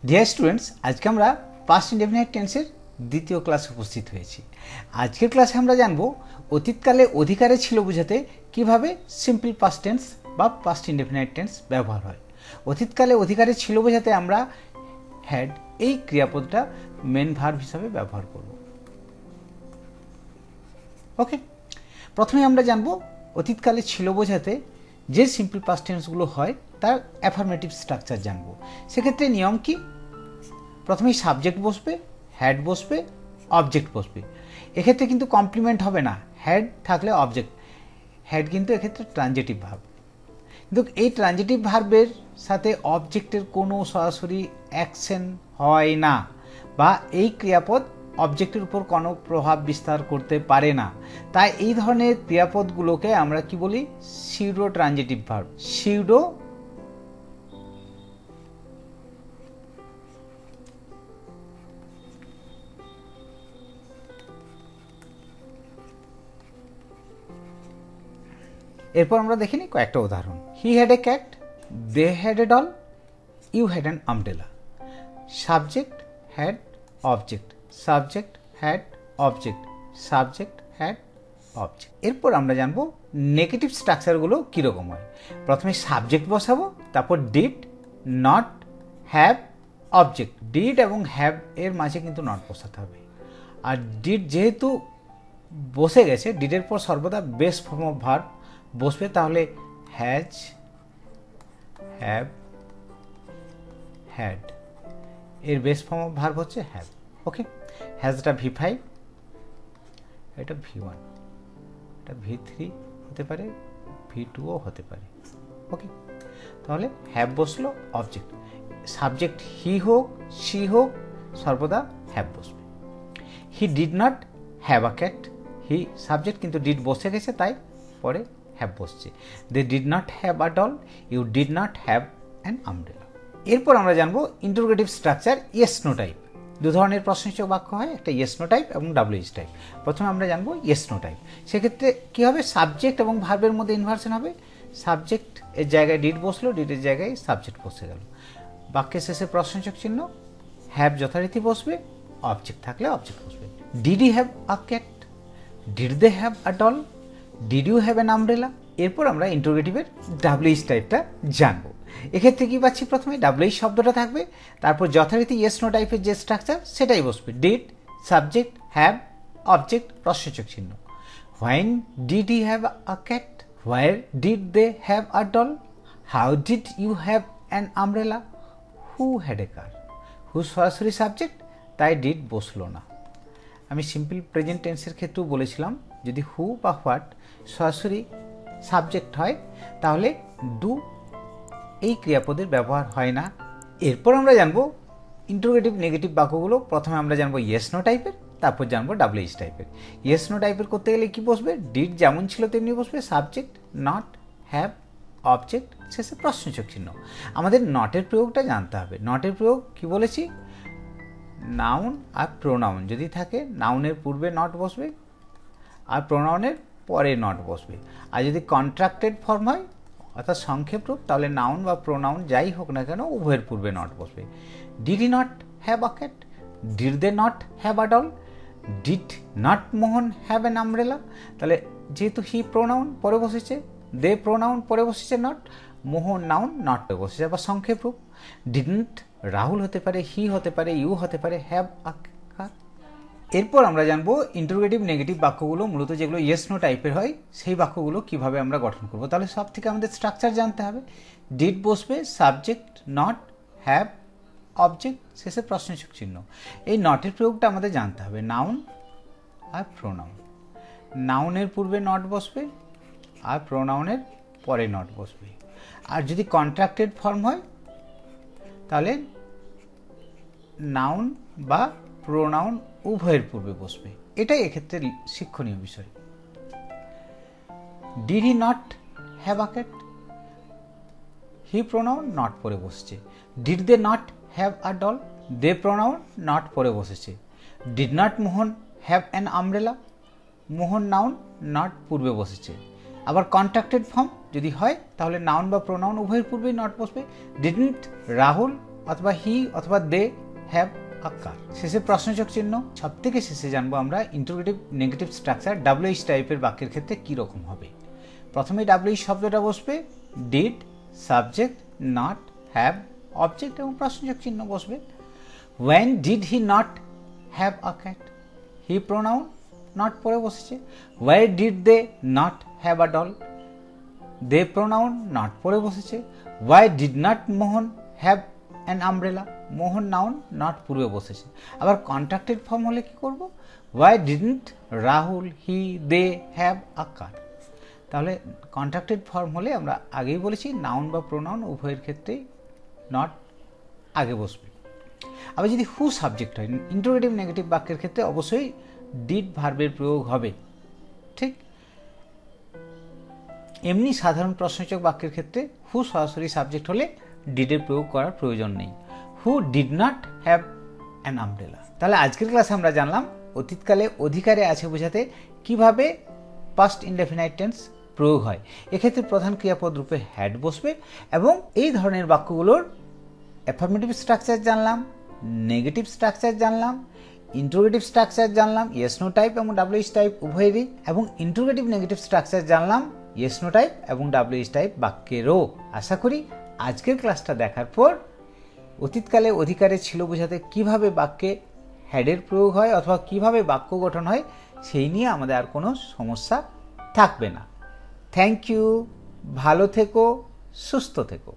Dear students, আজকে আমরা past indefinite টেন্সের দ্বিতীয় ক্লাসে উপস্থিত হয়েছি। আজকের ক্লাসে আমরা জানব অতীতকালে অধিকারে ছিল বোঝাতে কিভাবে সিম্পল পাস্ট টেন্স বা পাস্ট ইনডেফিনাইট টেন্স ব্যবহার হয়। অতীতকালে অধিকারে ছিল বোঝাতে আমরা হ্যাড এই ক্রিয়াপদটা মেন ভার্ব হিসাবে ব্যবহার করব। ওকে, প্রথমে আমরা জানব অতীতকালে ছিল বোঝাতে যে সিম্পল পাস্ট টেন্সগুলো হয় তার অ্যাফার্মেটিভ স্ট্রাকচার জানব। সেক্ষেত্রে নিয়ম কি? প্রথমেই সাবজেক্ট বসবে, হ্যাড বসবে, অবজেক্ট বসবে। এক্ষেত্রে কিন্তু কমপ্লিমেন্ট হবে না, হ্যাড থাকলে অবজেক্ট। হ্যাড কিন্তু এক্ষেত্রে ট্রানজিটিভ ভার্ব, কিন্তু এই ট্রানজিটিভ ভার্বের সাথে অবজেক্টের কোনো সরাসরি অ্যাকশন হয় না, বা এই ক্রিয়াপদ অবজেক্টের উপর কোনো প্রভাব বিস্তার করতে পারে না। তাই এই ধরনের ক্রিয়াপদগুলোকে আমরা কি বলি? Pseudo transitive verb. সিউডো এরপর আমরা দেখিনি কয়েকটা উদাহরণ। He had a cat, they had a doll, you had an umbrella. Subject, had, object, subject, had, object, subject, had, object. এরপর আমরা জানবো নেগেটিভ স্ট্রাকচারগুলো কীরকম হয়। প্রথমে সাবজেক্ট বসাবো, তারপর did, not, have, object. Did এবং হ্যাভ এর মাঝে কিন্তু নট বসাতে হবে। আর ডিড যেহেতু বসে গেছে, ডিডের পর সর্বদা বেস ফর্ম অফ ভার্ব বসবে, তাহলে হ্যাজ, হ্যাভ, হ্যাড। এর বেস ফর্ম অফ ভার্ব হচ্ছে হ্যাভ। ওকে, হ্যাজটা V5, এটা V1, এটা V3 হতে পারে, V2ও হতে পারে। ওকে, তাহলে হ্যাভ বসলো, অবজেক্ট। সাবজেক্ট হি হোক, শি হোক, সর্বদা হ্যাভ বসবে। He did not have a cat. He subject, কিন্তু ডিড বসে গেছে, তাই পরে হ্যাভ বসছে। They did not have a doll, you did not have an umbrella. এরপর আমরা জানবো interrogative structure yes no type. দু ধরনের প্রশ্নসূচক বাক্য হয়, একটা ইয়েস নো টাইপ এবং WH টাইপ। প্রথমে আমরা জানবো ইয়েস নো টাইপ। সেক্ষেত্রে কী হবে? সাবজেক্ট এবং ভার্বের মধ্যে ইনভার্সন হবে। সাবজেক্ট এর জায়গায় ডিড বসলো, ডিডের জায়গায় সাবজেক্ট বসে গেল। বাক্যের শেষে প্রশ্নসূচক চিহ্ন, হ্যাভ যথারীতি বসবে, অবজেক্ট থাকলে অবজেক্ট বসবে। Did you have a cat, did they have a doll, did you have an umbrella. এরপর আমরা ইন্টারোগেটিভের WH টাইপটা জানবো। এক্ষেত্রে কি পাচ্ছি? প্রথমে WH শব্দটা থাকবে, তারপর যথারীতি ইয়েস নো টাইপের যে স্ট্রাকচার সেটাই বসবে। ডিড, সাবজেক্ট, হ্যাভ, অবজেক্ট, প্রশ্নসূচক চিহ্ন। When did you have a cat, where did they have a doll, how did you have an umbrella, who had a car. Who সরাসরি সাবজেক্ট, তাই did বসলো না। আমি সিম্পল প্রেজেন্ট টেন্সের ক্ষেত্রেও বলেছিলাম, যদি হু বা হোয়াট সরাসরি সাবজেক্ট হয় তাহলে ডু এই ক্রিয়াপদের ব্যবহার হয় না। এরপর আমরা জানবো ইন্টারোগেটিভ নেগেটিভ বাক্যগুলো। প্রথমে আমরা জানবো ইয়েস নো টাইপের, তারপর জানবো WH টাইপের। ইয়েস নো টাইপের করতে গেলে কি বসবে? ডিড যেমন ছিল তেমনি বসবে, সাবজেক্ট, নট, হ্যাভ, অবজেক্ট, শেষে প্রশ্নসূচক চিহ্ন। আমাদের নটের প্রয়োগটা জানতে হবে। নটের প্রয়োগ কি বলেছি? নাউন আর প্রোনাউন যদি থাকে, নাউনের পূর্বে নট বসবে আর প্রোনাউনের পরে নট বসবে। আর যদি কন্ট্রাক্টেড ফর্ম হয় অর্থাৎ সংক্ষেপ রূপ, তাহলে নাউন বা প্রোনাউন যাই হোক না কেন উভয়ের পূর্বে নট বসবে। Did he not have a cat, did they not have a doll, did not Mohan have an umbrella. তাহলে যেহেতু হি প্রোনাউন পরে বসেছে, দে প্রোনাউন পরে বসেছে নট, মোহন নাউন নট পরে বসেছে। আবার সংক্ষেপ রূপ ডিডন্ট রাহুল হতে পারে, হি হতে পারে, ইউ হতে পারে, হ্যাভ আ কার। এরপর আমরা জানবো ইন্টারোগেটিভ নেগেটিভ বাক্যগুলো, মূলত যেগুলো ইয়েস নো টাইপের হয়, সেই বাক্যগুলো কিভাবে আমরা গঠন করব। তাহলে সব থেকে আমাদের স্ট্রাকচার জানতে হবে। ডিড বসবে, সাবজেক্ট, নট, হ্যাভ, অবজেক্ট, শেষে প্রশ্নসূচক চিহ্ন। এই নটের প্রয়োগটা আমাদের জানতে হবে। নাউন আর প্রোনাউন, নাউনের পূর্বে নট বসবে আর প্রোনাউনের পরে নট বসবে। আর যদি কন্ট্রাক্টেড ফর্ম হয় তাহলে নাউন বা প্রোনাউন উভয়ের পূর্বে বসবে। এটাই এক্ষেত্রে শিক্ষণীয় বিষয়। Did he not have a cat, he pronoun not পরে বসছে। Did they not have a doll, they pronoun not পরে বসেছে। Did not Mohan have an umbrella, Mohan noun not পূর্বে বসেছে। আবার কন্ট্রাক্টেড ফর্ম যদি হয় তাহলে নাউন বা প্রোনাউন উভয়ের পূর্বেই নট বসবে। ডিডন্ট রাহুল অথবা হি অথবা দে হ্যাভ আ কার। শেষে প্রশ্নসূচক চিহ্ন। সব থেকে শেষে জানবো আমরা ইন্টারোগেটিভ নেগেটিভ স্ট্রাকচার WH টাইপের বাক্যের ক্ষেত্রে কীরকম হবে। প্রথমে WH শব্দটা বসবে, did, subject, not, have, object এবং প্রশ্নসূচক চিহ্ন বসবে। When did he not have a cat? He pronoun not পরে বসেছে। Where did they not have a doll? They pronoun not পরে বসেছে। Why did not Mohan have an umbrella? Mohan noun not পূর্বে বসেছে। আবার কন্ট্রাক্টেড ফর্ম হলে কি করব? Why didn't Rahul, he, they have a car? তাহলে কন্ট্রাক্টেড ফর্ম হলে আমরা আগেই বলেছি নাউন বা প্রোনাউন উভয়ের ক্ষেত্রেই নট আগে বসবে। আবার যদি হু সাবজেক্ট হয় ইন্টারোগেটিভ নেগেটিভ বাক্যের ক্ষেত্রে অবশ্যই ডিড ভার্বের প্রয়োগ হবে। ঠিক এমনি সাধারণ প্রশ্নসূচক বাক্যের ক্ষেত্রে হু সরাসরি সাবজেক্ট হলে ডিডের প্রয়োগ করার প্রয়োজন নেই। Who did not have an umbrella. তাহলে আজকের ক্লাসে আমরা জানলাম অতীতকালে অধিকারে আছে বোঝাতে কিভাবে পাস্ট ইনডেফিনাইট টেন্স প্রয়োগ হয়। এক্ষেত্রে প্রধান ক্রিয়াপদ রূপে হ্যাড বসবে এবং এই ধরনের বাক্যগুলোর অ্যাফার্মেটিভ স্ট্রাকচার জানলাম, নেগেটিভ স্ট্রাকচার জানলাম, ইন্টারোগেটিভ স্ট্রাকচার জানলাম ইয়েস নো টাইপ এবং WH টাইপ উভয়েরই, এবং ইন্টারোগেটিভ নেগেটিভ স্ট্রাকচার জানলাম ইয়েস নো টাইপ এবং WH টাইপ বাক্যেরও। আশা করি আজকের ক্লাসটা দেখার পর অতীতকালে অধিকারে ছিল বোঝাতে কিভাবে বাক্যে হ্যাডের প্রয়োগ হয় অথবা কিভাবে বাক্য গঠন হয় সেই নিয়ে আমাদের আর কোনো সমস্যা থাকবে না। থ্যাংক ইউ, ভালো থেকো, সুস্থ থেকো।